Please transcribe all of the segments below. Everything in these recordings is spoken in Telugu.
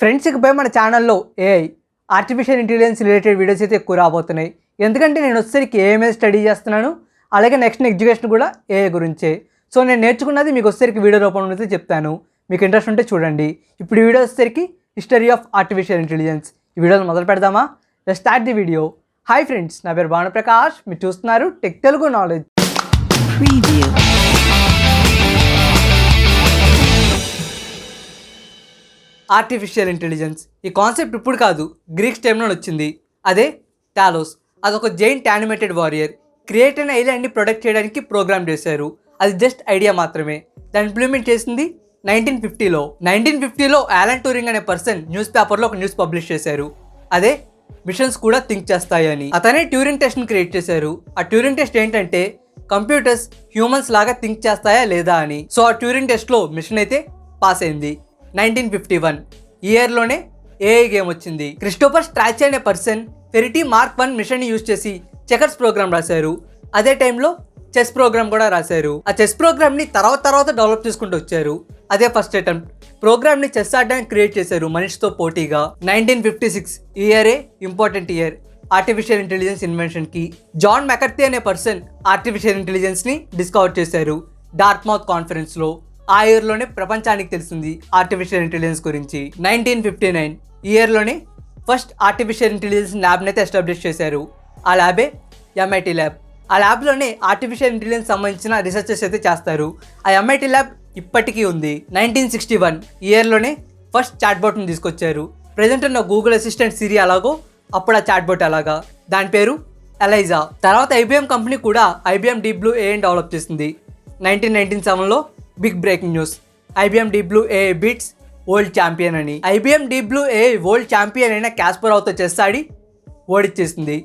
ఫ్రెండ్స్ ఇకపై మన ఛానల్లో AI artificial intelligence related videos అయితే ఎక్కువ రాబోతున్నాయి. ఎందుకంటే నేను వచ్చేసరికి ఏఐ మీద స్టడీ చేస్తున్నాను, అలాగే నెక్స్ట్ ఎడ్యుకేషన్ కూడా ఏఐ గురించే. సో నేను నేర్చుకున్నది మీకు వచ్చేసరికి వీడియో రూపంలో అయితే చెప్తాను. మీకు ఇంట్రెస్ట్ ఉంటే చూడండి. ఇప్పుడు ఈ వీడియో వచ్చేసరికి హిస్టరీ ఆఫ్ ఆర్టిఫిషియల్ ఇంటెలిజెన్స్. ఈ వీడియోని మొదలు పెడదామా? Let's start the video. Hi friends, నా పేరు భానుప్రకాష్. మీరు చూస్తున్నారు tech Telugu knowledge. Artificial intelligence ఈ కాన్సెప్ట్ ఇప్పుడు కాదు, గ్రీక్స్ టైంలో వచ్చింది. అదే టాలోస్. అదొక జైంట్ యానిమేటెడ్ వారియర్. క్రియేట్ అయిన ఐలాండ్ని ప్రొటెక్ట్ చేయడానికి ప్రోగ్రామ్ చేశారు. అది జస్ట్ ఐడియా మాత్రమే. దాన్ని ఇంప్లిమెంట్ చేసింది 1950లో. 1950లో యాలన్ ట్యూరింగ్ అనే పర్సన్ న్యూస్ పేపర్లో ఒక న్యూస్ పబ్లిష్ చేశారు. అదే మిషన్స్ కూడా థింక్ చేస్తాయి అని. అతనే ట్యూరింగ్ టెస్ట్ని క్రియేట్ చేశారు. ఆ ట్యూరింగ్ టెస్ట్ ఏంటంటే కంప్యూటర్స్ హ్యూమన్స్ లాగా థింక్ చేస్తాయా లేదా అని. సో ఆ ట్యూరింగ్ టెస్ట్లో మిషన్ అయితే పాస్ అయింది. 1951 ఇయర్లోనే ఏఐ గేమ్ వచ్చింది. క్రిస్టోఫర్ స్ట్రాచ్ అనే పర్సన్ ఫెరిటీ మార్క్ 1 మిషన్ని యూజ్ చేసి చెకర్స్ ప్రోగ్రామ్ రాశారు. అదే టైంలో చెస్ ప్రోగ్రామ్ కూడా రాశారు. ఆ చెస్ ప్రోగ్రామ్ని తర్వాత డెవలప్ చేసుకుంటూ వచ్చారు. అదే ఫస్ట్ అటెంప్ట్. ప్రోగ్రామ్ని చెస్ ఆడడానికి క్రియేట్ చేశారు మనిషితో పోటీగా. 1956 ఇయరే ఇంపార్టెంట్ ఇయర్ ఆర్టిఫిషియల్ ఇంటెలిజెన్స్ ఇన్వెన్షన్కి. జాన్ మెకర్తీ అనే పర్సన్ ఆర్టిఫిషియల్ ఇంటెలిజెన్స్ని డిస్కవర్ చేశారు డార్ట్మౌత్ కాన్ఫరెన్స్లో. ఆ ఇయర్లోనే ప్రపంచానికి తెలిసింది ఆర్టిఫిషియల్ ఇంటెలిజెన్స్ గురించి. 1959 ఇయర్లోనే ఫస్ట్ ఆర్టిఫిషియల్ ఇంటెలిజెన్స్ ల్యాబ్ని అయితే ఎస్టాబ్లిష్ చేశారు. ఆ ల్యాబే ఎంఐటి ల్యాబ్. ఆ ల్యాబ్లోనే ఆర్టిఫిషియల్ ఇంటెలిజెన్స్ సంబంధించిన రీసెర్చెస్ అయితే చేస్తారు. ఆ ఎంఐటి ల్యాబ్ ఇప్పటికీ ఉంది. 1961 ఇయర్లోనే ఫస్ట్ చాట్బోట్ని తీసుకొచ్చారు. ప్రజెంట్ ఉన్న గూగుల్ అసిస్టెంట్ సిరి అలాగో అప్పుడు ఆ చాట్బోట్ అలాగా. దాని పేరు ఎలైజా. తర్వాత ఐబిఎం కంపెనీ కూడా ఐబిఎం డీప్ బ్లూ ఏఐని డెవలప్ చేసింది. 1997లో big breaking news. IBM Deep Blue AI beats world champion అని. IBM Deep Blue AI world champion అయిన కాస్పరోవ్తో చెస్ ఆడి ఓడిచ్చేసింది.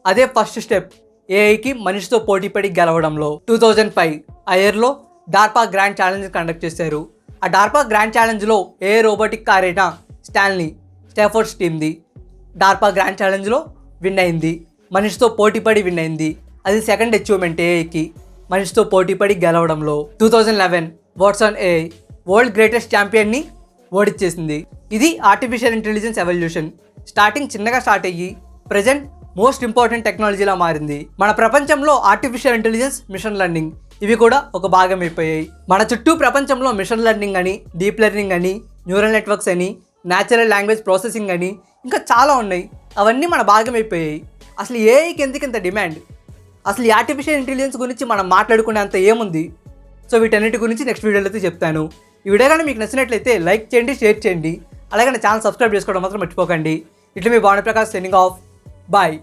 అదే ఫస్ట్ స్టెప్ ఏఐకి మనిషితో పోటీపడి గెలవడంలో. 2005 ఆ ఇయర్లో డార్పా గ్రాండ్ ఛాలెంజ్ కండక్ట్ చేశారు. ఆ డార్పా గ్రాండ్ ఛాలెంజ్లో ఏఐ రోబోటిక్ కార్ అయిన స్టాన్లీ స్టాఫోర్డ్స్ టీమ్ది డార్పా గ్రాండ్ ఛాలెంజ్లో విన్ అయింది. మనిషితో పోటీపడి విన్ అయింది. అది సెకండ్ అచీవ్మెంట్ ఏఐకి, మనిషితో పోటీపడి గెలవడంలో. 2011 వాట్సన్ ఏఐ వరల్డ్ గ్రేటెస్ట్ ఛాంపియన్ని ఓడిచ్చేసింది. ఇది ఆర్టిఫిషియల్ ఇంటెలిజెన్స్ ఎవల్యూషన్. స్టార్టింగ్ చిన్నగా స్టార్ట్ అయ్యి ప్రజెంట్ మోస్ట్ ఇంపార్టెంట్ టెక్నాలజీలా మారింది. మన ప్రపంచంలో ఆర్టిఫిషియల్ ఇంటెలిజెన్స్, మిషన్ లెర్నింగ్ ఇవి కూడా ఒక భాగం అయిపోయాయి. మన చుట్టూ ప్రపంచంలో మిషన్ లెర్నింగ్ అని, డీప్ లెర్నింగ్ అని, న్యూరల్ నెట్వర్క్స్ అని, న్యాచురల్ లాంగ్వేజ్ ప్రాసెసింగ్ అని ఇంకా చాలా ఉన్నాయి. అవన్నీ మన భాగం అయిపోయాయి. అసలు ఏఐకి ఎందుకు ఇంత డిమాండ్? అసలు ఈ ఆర్టిఫిషియల్ ఇంటెలిజెన్స్ గురించి మనం మాట్లాడుకునేంత ఏముంది? సో వీటన్నిటి గురించి నెక్స్ట్ వీడియోలో అయితే చెప్తాను. ఈ వీడియో కానీ మీకు నచ్చినట్లయితే లైక్ చేయండి, షేర్ చేయండి, అలాగే నా ఛానల్ సబ్స్క్రైబ్ చేసుకోవడం మాత్రం మర్చిపోకండి. ఇట్లా మీ భానుప్రకాష్ సైనింగ్ ఆఫ్. బాయ్.